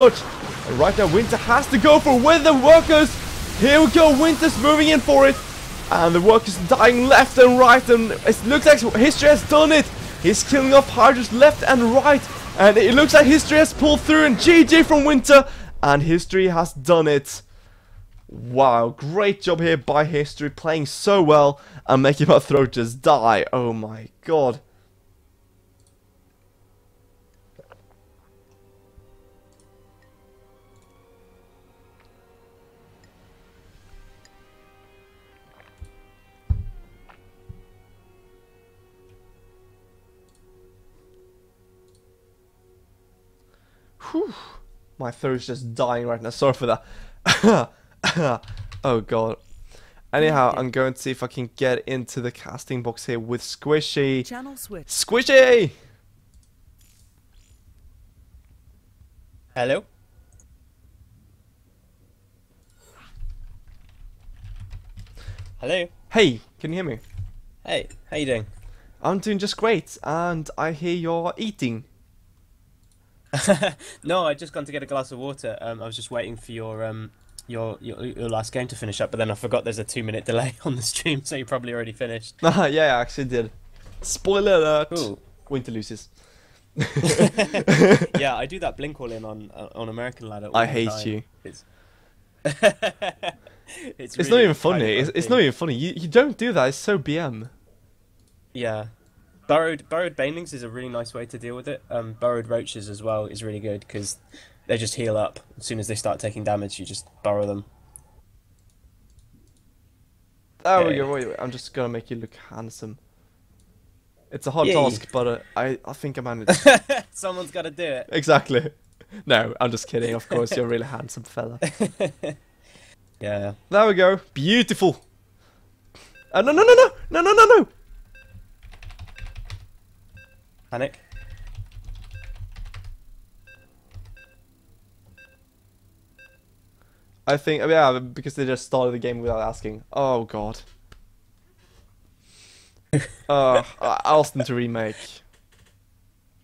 much. And right now, Winter has to go for with the workers. Here we go. Winter's moving in for it. And the workers dying left and right. And it looks like History has done it. He's killing off Hydras left and right. And it looks like History has pulled through. And GG from Winter. And History has done it. Wow, great job here by History. Playing so well. And making my throat just die. Oh my god. Whew. My throat's just dying right now. Sorry for that. Oh god. Anyhow, I'm going to see if I can get into the casting box here with Squishy. Channel switch. Squishy! Hello? Hello? Hey, can you hear me? Hey, how you doing? I'm doing just great, and I hear you're eating. No, I just gone to get a glass of water. I was just waiting for your last game to finish up, but then I forgot there's a 2-minute delay on the stream, so you probably already finished. Yeah, I actually did. Spoiler alert. Cool. Winter loses. Yeah, I do that blink all in on American Ladder all I the hate time. you. It's It's really not even funny. kind of It's not even funny. You don't do that. It's so BM. Yeah. Burrowed banelings is a really nice way to deal with it. Burrowed roaches as well is really good because they just heal up. As soon as they start taking damage, you just burrow them. There we go. Wait, I'm just gonna make you look handsome. It's a hard Yay. task, but I think I managed. Someone's got to do it. Exactly. No, I'm just kidding. Of course, you're a really handsome fella. Yeah. There we go. Beautiful. No. Panic. I think, yeah, because they just started the game without asking. Oh god. I asked them to remake.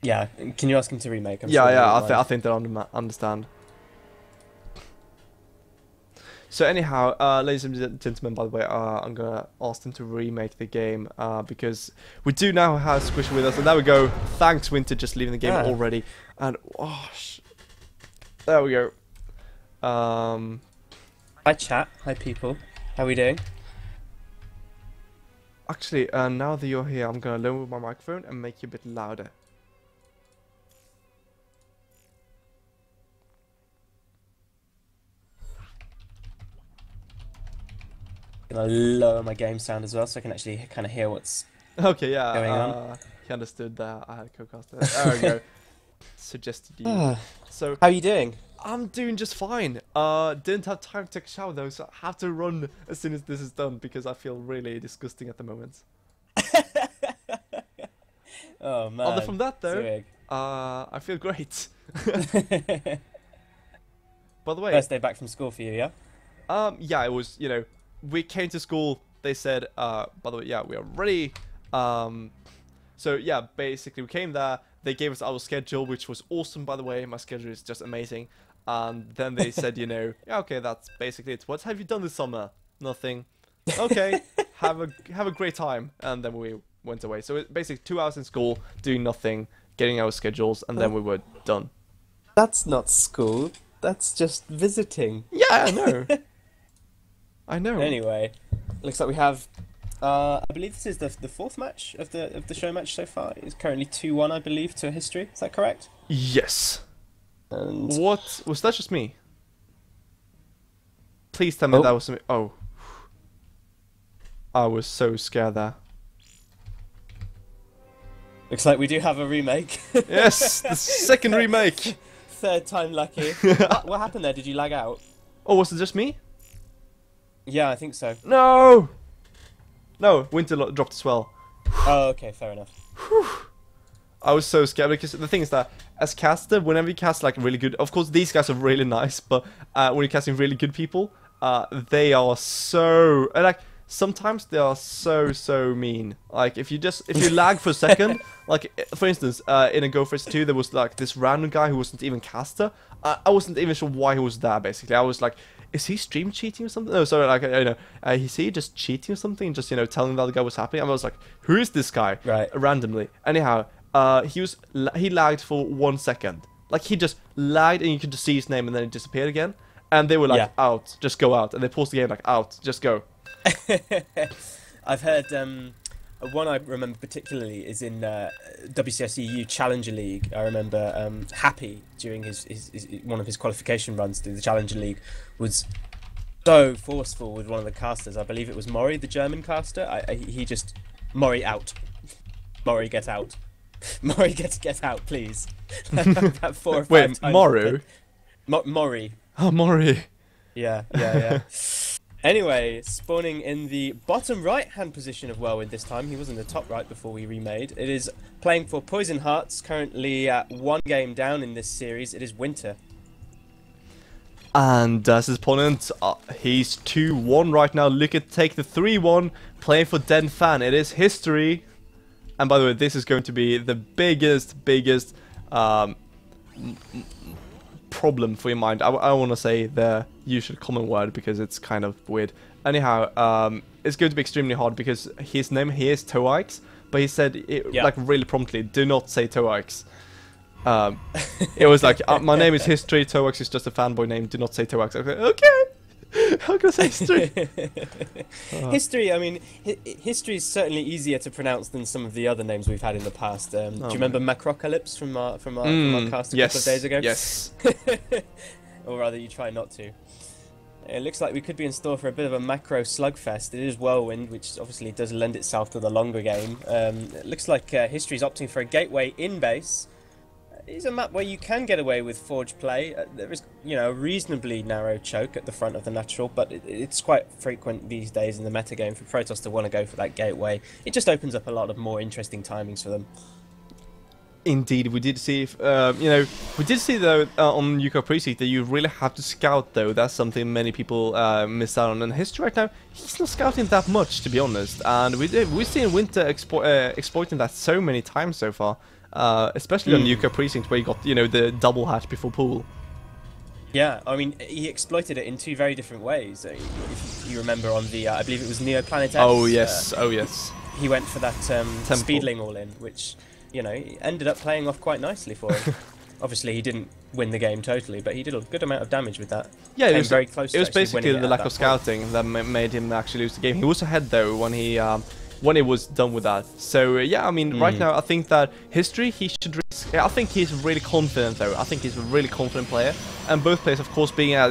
Yeah. Can you ask him to remake? I'm Yeah, sure yeah. he won't I think they'll understand. So anyhow, ladies and gentlemen, by the way, I'm gonna ask them to remake the game because we do now have Squishy with us, and there we go. Thanks, Winter, just leaving the game already. And there we go. Hi chat. Hi people. How we doing? Actually, now that you're here, I'm gonna lower my microphone and make you a bit louder. Gonna lower my game sound as well, so I can actually kind of hear what's Okay, yeah. going on. He understood that I had a co-caster. There we go. Suggested you. So How are you doing? I'm doing just fine. Didn't have time to take a shower though, so I have to run as soon as this is done because I feel really disgusting at the moment. Oh man. Other from that though, Sick. I feel great. By the way, First day back from school for you, yeah? yeah, it was, you know, we came to school, they said, by the way, yeah, we are ready. So yeah, basically we came there, they gave us our schedule, which was awesome, by the way. My schedule is just amazing. And then they said, you know, yeah, okay, that's basically it. What have you done this summer? Nothing. Okay, have a great time. And then we went away. So it, basically 2 hours in school, doing nothing, getting our schedules, and then we were done. That's not school. That's just visiting. Yeah, I know. I know. Anyway, looks like we have. I believe this is the fourth match of the show match so far. It's currently 2-1, I believe, to History. Is that correct? Yes. And What? Was that just me? Please tell me that was me. Oh. I was so scared there. looks like we do have a remake. Yes, the second remake. Third time lucky. What happened there? Did you lag out? Oh, was it just me? Yeah, I think so. No! No, Winter dropped as well. Oh, okay, fair enough. I was so scared because the thing is that as caster, whenever you cast like really good, of course these guys are really nice, but when you're casting really good people, they are so like sometimes they are so mean. Like if you lag for a second, like for instance, in a Go Phase 2 there was like this random guy who wasn't even caster. I wasn't even sure why he was there. Basically, I was like, is he stream cheating or something? No, sorry, like is he just cheating or something? Just telling the other guy what's happening. I was like, who is this guy? Right. Randomly. Anyhow, he lagged for 1 second. Like he just lagged and you could just see his name and then it disappeared again. And they were like, out, just go out. And they paused the game like, out, just go. I've heard one I remember particularly is in WCS EU Challenger League. I remember Happy during his one of his qualification runs through the Challenger League was so forceful with one of the casters. I believe it was Mori, the German caster. He just Mori out, Mori get out, Mori get out, please. About 4 or 5 Wait, times. Moru? Mori. Oh, Mori. Yeah. Anyway, spawning in the bottom right-hand position of Whirlwind this time. He was in the top right before we remade. It is playing for Poison Hearts, currently at 1 game down in this series. It is Winter. And his opponent, he's 2-1 right now. Look at take the 3-1, playing for Den Fan. It is history. And by the way, this is going to be the biggest problem for your mind. I want to say the usual common word because it's kind of weird. Anyhow, it's going to be extremely hard because his name here is Toax, but he said it like really promptly, do not say Toax. It was like, my name is History, Toax is just a fanboy name, do not say Toax. Okay. How can I say history? History, I mean, history is certainly easier to pronounce than some of the other names we've had in the past. Do you remember Macrocalypse from our cast a couple of days ago? Yes. Or rather, you try not to. It looks like we could be in store for a bit of a macro slugfest. It is Whirlwind, which obviously does lend itself to the longer game. It looks like History's opting for a gateway in base. It is a map where you can get away with forge play. There is, a reasonably narrow choke at the front of the natural, but it's quite frequent these days in the meta game for Protoss to want to go for that gateway. It just opens up a lot of more interesting timings for them. Indeed, we did see, we did see though on Yuka Precinct that you really have to scout though. That's something many people miss out on. And History right now, he's not scouting that much, to be honest. And we've seen Winter exploiting that so many times so far. Especially on Yuka Precinct where you got, the double hatch before pool. Yeah, I mean, he exploited it in 2 very different ways. If you remember on the, I believe it was Neoplanet X. Oh, yes, yes. He went for that Speedling all-in, which, ended up playing off quite nicely for him. Obviously, he didn't win the game totally, but he did a good amount of damage with that. Yeah, it was very close. It was basically the lack of scouting that made him actually lose the game. He was ahead, though, when he was done with that. So yeah, I mean, right now I think that History, he should risk. I think he's really confident though. I think he's a really confident player, and both players, of course, being at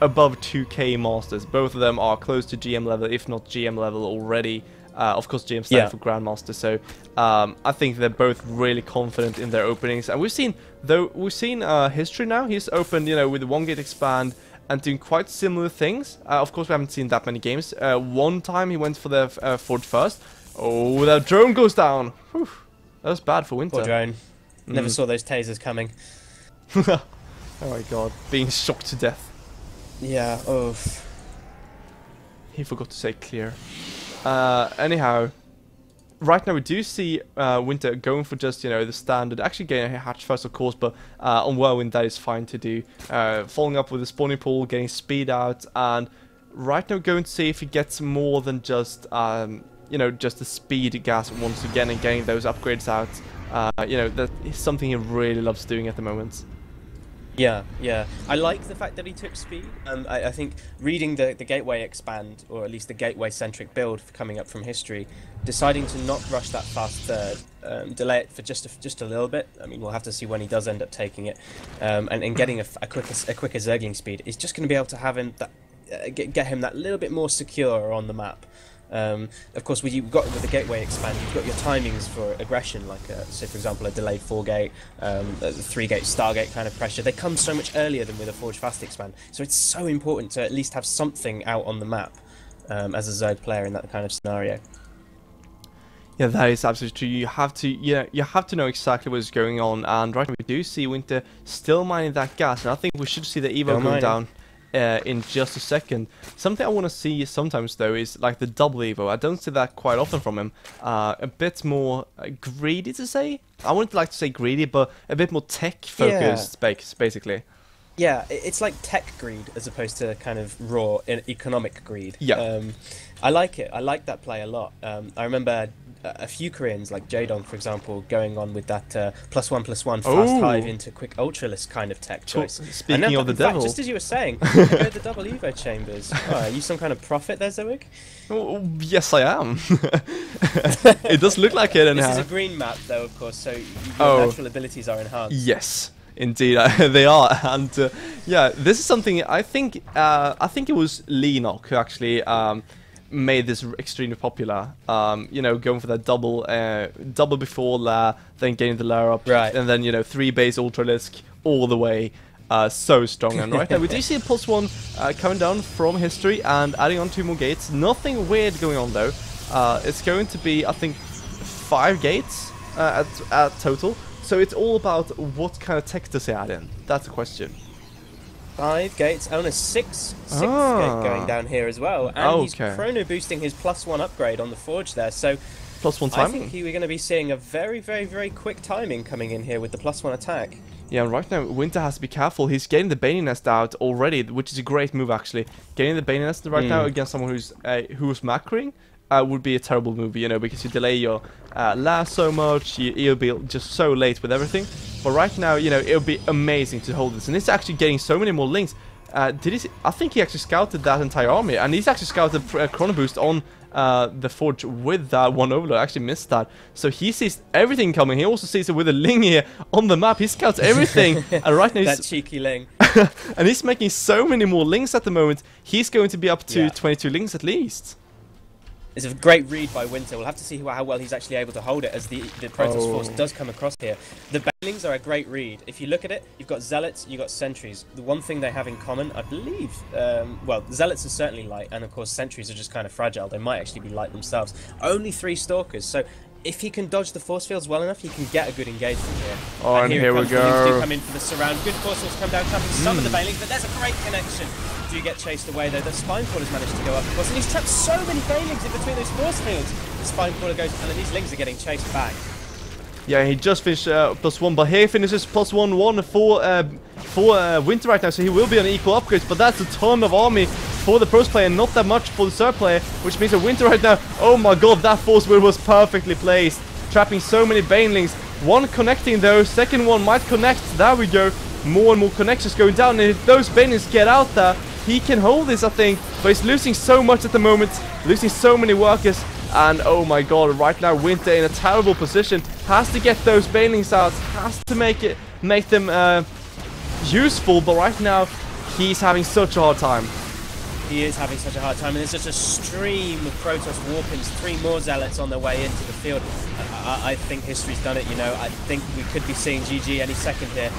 above 2K masters. Both of them are close to GM level, if not GM level already. Of course, GM stands for Grandmaster. So I think they're both really confident in their openings, and we've seen History now. He's opened with the 1 gate expand and doing quite similar things. Of course, we haven't seen that many games. One time he went for the Ford first. Oh, that drone goes down. Whew. That was bad for Winter. Poor drone. Never saw those tasers coming. Oh my god, being shocked to death. Yeah, oh. He forgot to say clear. Anyhow, right now we do see Winter going for just, the standard, actually getting a hatch first, of course, but on Whirlwind that is fine to do. Following up with the spawning pool, getting speed out, and right now going to see if he gets more than just, just the speed gas once again and getting those upgrades out. That is something he really loves doing at the moment. Yeah. I like the fact that he took speed. I think reading the Gateway expand, or at least the Gateway-centric build coming up from History, deciding to not rush that fast third, delay it for just a little bit. I mean, we'll have to see when he does end up taking it, and getting a quicker Zergling speed is just going to be able to have him get him that little bit more secure on the map. Of course, with the Gateway expand, you've got your timings for aggression, like say for example a delayed 4-gate, a 3-gate Stargate kind of pressure. They come so much earlier than with a Forge Fast expand, so it's so important to at least have something out on the map as a Zerg player in that kind of scenario. Yeah, that is absolutely true. You have to know exactly what's going on, and right now we do see Winter still mining that gas, and I think we should see the Evo going down in just a second. Something I want to see sometimes though is like the double evo. I don't see that quite often from him. A bit more greedy to say. I wouldn't like to say greedy, but a bit more tech focused, basically. Yeah, it's like tech greed as opposed to kind of raw economic greed. Yeah. I like it. I like that play a lot. I remember a few Koreans, like Jaedong, for example, going on with that +1/+1 fast hive into quick ultralisk kind of tech choice. Speaking of the devil, just as you were saying, go the double evo chambers. Oh, are you some kind of prophet there, Zoig? Oh, yes, I am. It does look like it. This is a green map, though, of course, so your natural abilities are enhanced. Yes. Indeed, they are, and yeah, this is something I think it was Leenock who actually made this extremely popular. You know, going for that double before La, then getting the layer up, right, and then 3 base ultralisk all the way. So strong, and right now we do see a +1 coming down from history and adding on 2 more gates. Nothing weird going on though. It's going to be, I think, 5 gates at total. So it's all about what kind of tech does he add in. That's the question. 5 gates, and a 6th gate going down here as well. And he's chrono boosting his +1 upgrade on the forge there. So +1 timing. I think we're going to be seeing a very, very, very quick timing coming in here with the +1 attack. Yeah, right now Winter has to be careful. He's getting the Bane Nest out already, which is a great move actually. Getting the Bane Nest right now against someone who's macroing would be a terrible move, because you delay your last so much, you'll be just so late with everything. But right now, it'll be amazing to hold this, and it's actually getting so many more links. I think he actually scouted that entire army, and he's actually scouted Chrono Boost on the forge with that one overload. I actually missed that. So he sees everything coming. He also sees it with a Ling here on the map. He scouts everything. And right now he's... that cheeky Ling. And he's making so many more links at the moment. He's going to be up to 22 links at least. It's a great read by Winter. We'll have to see how well he's actually able to hold it as the Protoss force does come across here. The Banelings are a great read. If you look at it, you've got Zealots, you've got Sentries. The one thing they have in common, I believe, well, Zealots are certainly light, and of course Sentries are just kind of fragile. They might actually be light themselves. Only 3 Stalkers, so if he can dodge the force fields well enough, he can get a good engagement here. Oh, and here we go. The Lings do come in for the surround. Good force fields come down, trapping some of the Banelings, but there's a great connection. Do get chased away though. The Spinecrawler's managed to go up, of course, and he's trapped so many Banelings in between those force fields. The Spinecrawler goes, and then these Lings are getting chased back. Yeah, he just finished +1, but here finishes +1/1 for Winter right now, so he will be on equal upgrades. But that's a ton of army for the Pros player, not that much for the Zerg player, which means that Winter right now, oh my god, that force wheel was perfectly placed, trapping so many Banelings. One connecting though, second one might connect. There we go. More and more connections going down, and if those Banelings get out there, he can hold this, I think, but he's losing so much at the moment, losing so many workers, and oh my god, right now Winter in a terrible position, has to get those Banelings out, has to make them useful, but right now he's having such a hard time. He is having such a hard time, and there's just a stream of Protoss Warpins, 3 more Zealots on their way into the field. I think history's done it, I think we could be seeing GG any second here.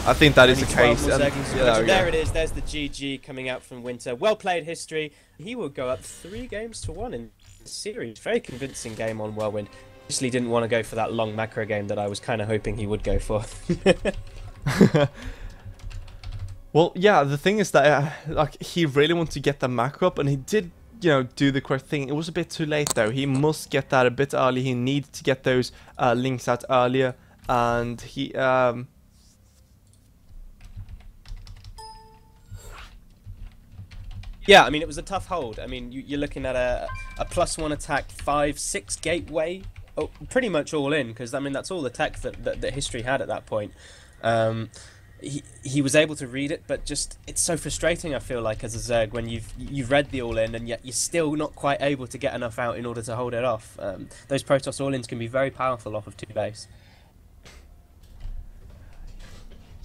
I think that is the case. There it is. There's the GG coming out from Winter. Well played, history. He will go up 3-1 in the series. Very convincing game on Whirlwind. Obviously didn't want to go for that long macro game that I was kind of hoping he would go for. Well, yeah, the thing is that like he really wanted to get the macro up, and he did, do the correct thing. It was a bit too late though. He must get that a bit early. He needed to get those links out earlier, and he yeah, I mean, it was a tough hold. I mean, you're looking at a +1 attack, 5-6 gateway, pretty much all in, because I mean that's all the tech that history had at that point. He was able to read it, but just it's so frustrating. I feel like as a Zerg when you've read the all in and yet you're still not quite able to get enough out in order to hold it off. Those Protoss all ins can be very powerful off of 2 base.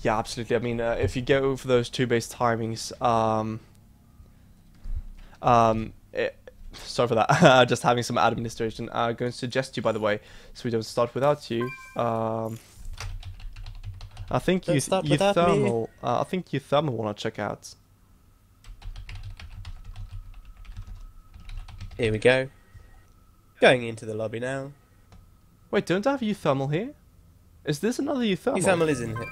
Yeah, absolutely. I mean, if you go for those 2 base timings, sorry for that. Just having some administration. I'm going to suggest you, by the way, so we don't start without you. I think you thermal. I think you thermal want to check out. Here we go. Going into the lobby now. Wait, don't I have you thermal here? Is this another you thermal? You thermal is in here.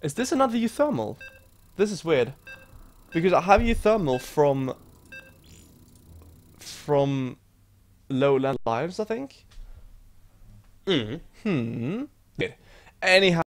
Is this another euthermal? This is weird. Because I have euthermal from lowland lives, I think. Mm. Anyhow.